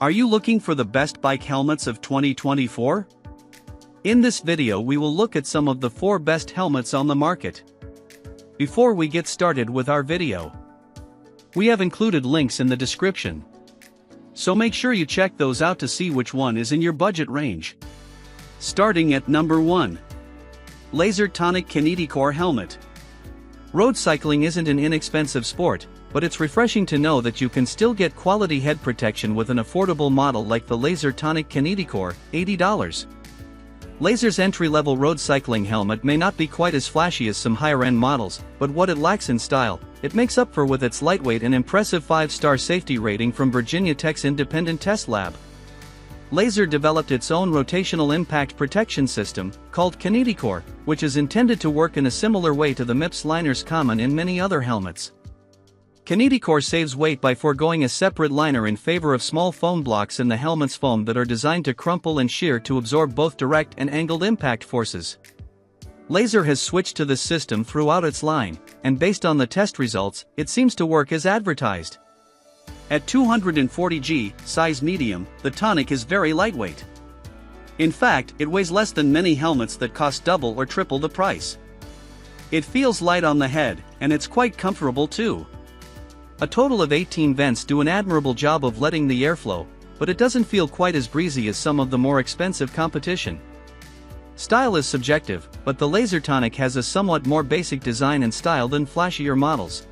Are you looking for the best bike helmets of 2024? In this video we will look at some of the 4 best helmets on the market. Before we get started with our video, we have included links in the description, so make sure you check those out to see which one is in your budget range. Starting at number 1. Laser Tonic Kineticore Helmet. Road cycling isn't an inexpensive sport, but it's refreshing to know that you can still get quality head protection with an affordable model like the Laser Tonic Kineticore, $80. Laser's entry-level road cycling helmet may not be quite as flashy as some higher-end models, but what it lacks in style, it makes up for with its lightweight and impressive 5-star safety rating from Virginia Tech's independent test lab. Laser developed its own rotational impact protection system, called Kineticore, which is intended to work in a similar way to the MIPS liners common in many other helmets. Kineticore saves weight by foregoing a separate liner in favor of small foam blocks in the helmet's foam that are designed to crumple and shear to absorb both direct and angled impact forces. Laser has switched to this system throughout its line, and based on the test results, it seems to work as advertised. At 240 g, size medium, the Tonic is very lightweight. In fact, it weighs less than many helmets that cost double or triple the price. It feels light on the head, and it's quite comfortable too. A total of 18 vents do an admirable job of letting the air flow, but it doesn't feel quite as breezy as some of the more expensive competition. Style is subjective, but the Laser Tonic has a somewhat more basic design and style than flashier models.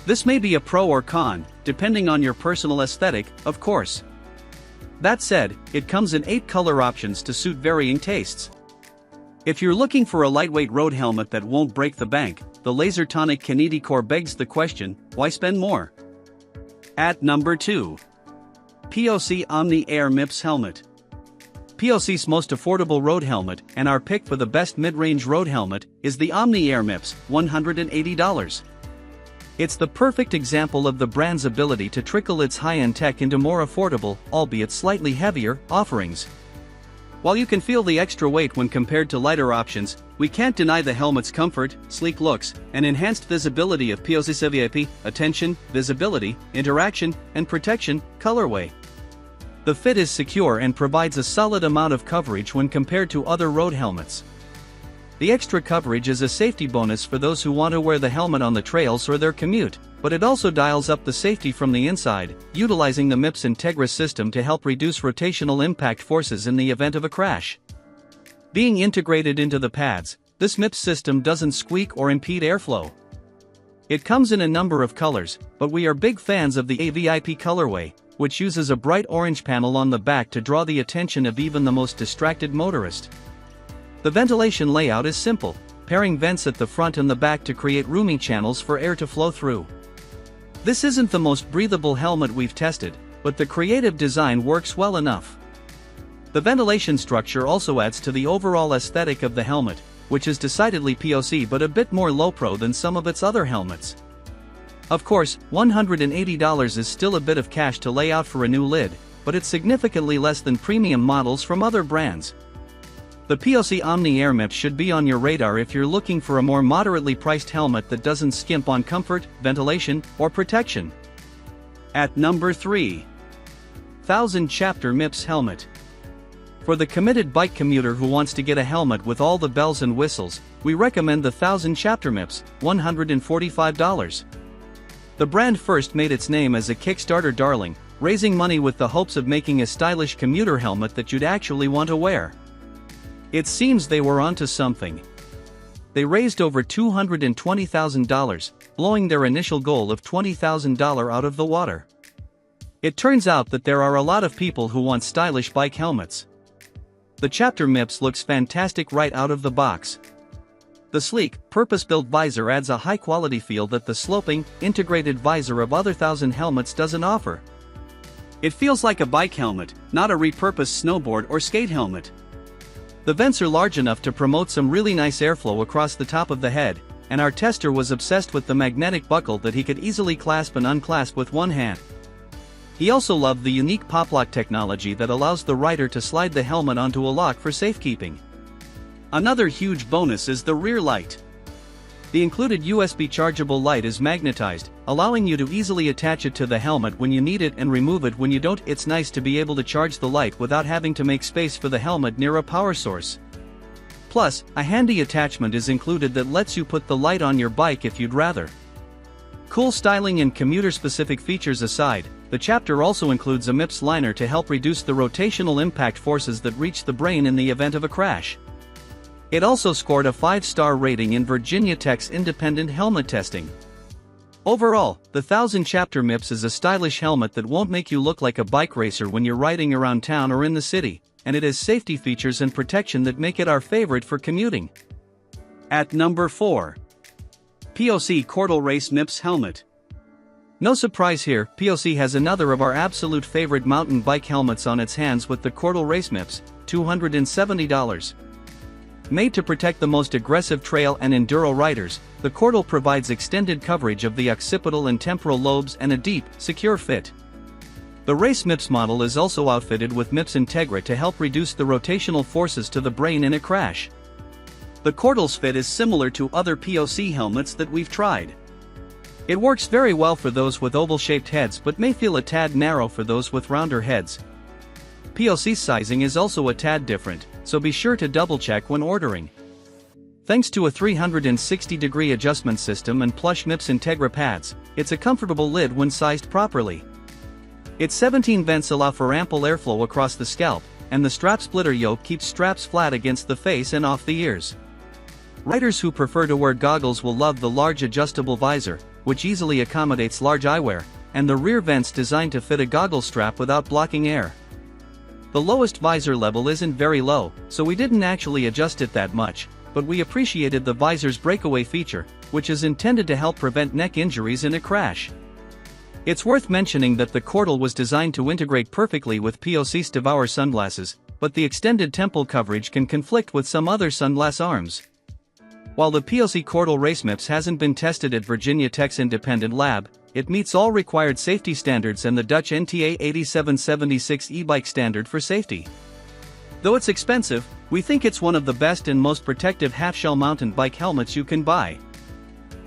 This may be a pro or con, depending on your personal aesthetic, of course. That said, it comes in 8 color options to suit varying tastes. If you're looking for a lightweight road helmet that won't break the bank, the Laser Tonic Kineticore begs the question, why spend more? At number 2. POC Omni Air MIPS Helmet. POC's most affordable road helmet, and our pick for the best mid-range road helmet, is the Omni Air MIPS, $180. It's the perfect example of the brand's ability to trickle its high-end tech into more affordable, albeit slightly heavier, offerings. While you can feel the extra weight when compared to lighter options, we can't deny the helmet's comfort, sleek looks, and enhanced visibility of POC's VIP, attention, visibility, interaction, and protection, colorway. The fit is secure and provides a solid amount of coverage when compared to other road helmets. The extra coverage is a safety bonus for those who want to wear the helmet on the trails or their commute, but it also dials up the safety from the inside, utilizing the MIPS Integra system to help reduce rotational impact forces in the event of a crash. Being integrated into the pads, this MIPS system doesn't squeak or impede airflow. It comes in a number of colors, but we are big fans of the AVIP colorway, which uses a bright orange panel on the back to draw the attention of even the most distracted motorist. The ventilation layout is simple, pairing vents at the front and the back to create roomy channels for air to flow through. This isn't the most breathable helmet we've tested, but the creative design works well enough. The ventilation structure also adds to the overall aesthetic of the helmet, which is decidedly POC but a bit more low-pro than some of its other helmets. Of course, $180 is still a bit of cash to lay out for a new lid, but it's significantly less than premium models from other brands. The POC Omni Air MIPS should be on your radar if you're looking for a more moderately priced helmet that doesn't skimp on comfort, ventilation, or protection. At number 3. 1000 Chapter MIPS Helmet. For the committed bike commuter who wants to get a helmet with all the bells and whistles, we recommend the 1000 Chapter MIPS, $145. The brand first made its name as a Kickstarter darling, raising money with the hopes of making a stylish commuter helmet that you'd actually want to wear. It seems they were onto something. They raised over $220,000, blowing their initial goal of $20,000 out of the water. It turns out that there are a lot of people who want stylish bike helmets. The Chapter MIPS looks fantastic right out of the box. The sleek, purpose-built visor adds a high-quality feel that the sloping, integrated visor of other 1000 helmets doesn't offer. It feels like a bike helmet, not a repurposed snowboard or skate helmet. The vents are large enough to promote some really nice airflow across the top of the head, and our tester was obsessed with the magnetic buckle that he could easily clasp and unclasp with one hand. He also loved the unique pop-lock technology that allows the rider to slide the helmet onto a lock for safekeeping. Another huge bonus is the rear light. The included USB chargeable light is magnetized, allowing you to easily attach it to the helmet when you need it and remove it when you don't. It's nice to be able to charge the light without having to make space for the helmet near a power source. Plus, a handy attachment is included that lets you put the light on your bike if you'd rather. Cool styling and commuter-specific features aside, the chapter also includes a MIPS liner to help reduce the rotational impact forces that reach the brain in the event of a crash. It also scored a 5-star rating in Virginia Tech's independent helmet testing. Overall, the 1000 chapter MIPS is a stylish helmet that won't make you look like a bike racer when you're riding around town or in the city, and it has safety features and protection that make it our favorite for commuting. At number 4. POC Cordal Race MIPS Helmet. No surprise here, POC has another of our absolute favorite mountain bike helmets on its hands with the Cordal Race MIPS, $270. Made to protect the most aggressive trail and enduro riders, the Cordal provides extended coverage of the occipital and temporal lobes and a deep, secure fit. The Race MIPS model is also outfitted with MIPS Integra to help reduce the rotational forces to the brain in a crash. The Cordal's fit is similar to other POC helmets that we've tried. It works very well for those with oval-shaped heads but may feel a tad narrow for those with rounder heads. POC's sizing is also a tad different, so be sure to double-check when ordering. Thanks to a 360-degree adjustment system and plush MIPS Integra pads, it's a comfortable lid when sized properly. Its 17 vents allow for ample airflow across the scalp, and the strap splitter yoke keeps straps flat against the face and off the ears. Riders who prefer to wear goggles will love the large adjustable visor, which easily accommodates large eyewear, and the rear vents designed to fit a goggle strap without blocking air. The lowest visor level isn't very low, so we didn't actually adjust it that much, but we appreciated the visor's breakaway feature, which is intended to help prevent neck injuries in a crash. It's worth mentioning that the Cordal was designed to integrate perfectly with POC's Devour sunglasses, but the extended temple coverage can conflict with some other sunglass arms. While the POC Cordal Race MIPS hasn't been tested at Virginia Tech's independent lab, it meets all required safety standards and the Dutch NTA 8776 e-bike standard for safety. Though it's expensive, we think it's one of the best and most protective half-shell mountain bike helmets you can buy.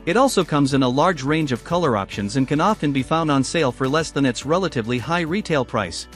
It also comes in a large range of color options and can often be found on sale for less than its relatively high retail price.